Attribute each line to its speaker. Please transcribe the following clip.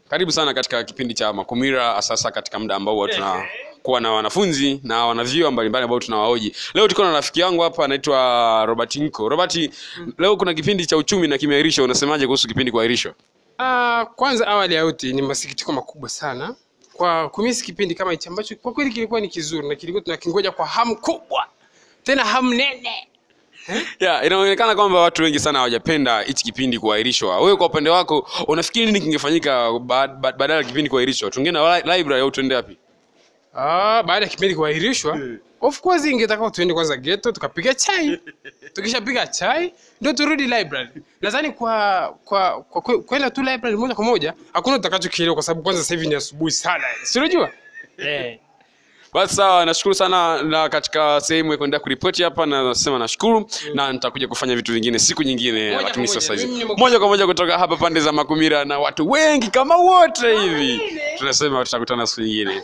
Speaker 1: Karibu sana katika kipindi cha Makumira, sasa katika muda ambao watu tunakuwa na wanafunzi na wanavyuo mbalimbali ambao tunawahoji. Leo tuko na rafiki yangu hapa anaitwa Robert Nko. Robert, leo kuna kipindi cha uchumi na kimeahirishwa, unasemaje kuhusu kipindi kuahirishwa?
Speaker 2: Kwanza awali ya yote ni masikitiko makubwa sana kwa kumisi kipindi kama hichi ambacho kwa kweli kilikuwa ni kizuri na kilikuwa tunakingoja kwa hamu kubwa. Tena hamu nene.
Speaker 1: Inaonekana kwamba watu wengi sana hawajapenda hichi kipindi kuahirishwa. Wewe kwa upande wako unafikiri nini kingefanyika badala ya kipindi kuahirishwa? Tungeenda library au tuende wapi?
Speaker 2: Baada ya kipindi kuahirishwa, of course ingetaka tuende kwanza ghetto tukapiga chai. Tukishapiga chai ndio turudi library. Nadhani kwa kwenda tu library moja kwa moja hakuna utakachokielewa kwa sababu kwanza sasa hivi ni asubuhi sana. Si unajua?
Speaker 1: Basi sawa, nashukuru sana na katika sehemu ya kwenda kuripoti hapa na nasema nashukuru na nitakuja kufanya vitu vingine siku nyingine lakini sasa hivi. Moja kwa moja kutoka hapa pande za Makumira na watu wengi kama wote hivi. Tunasema tutakutana siku nyingine.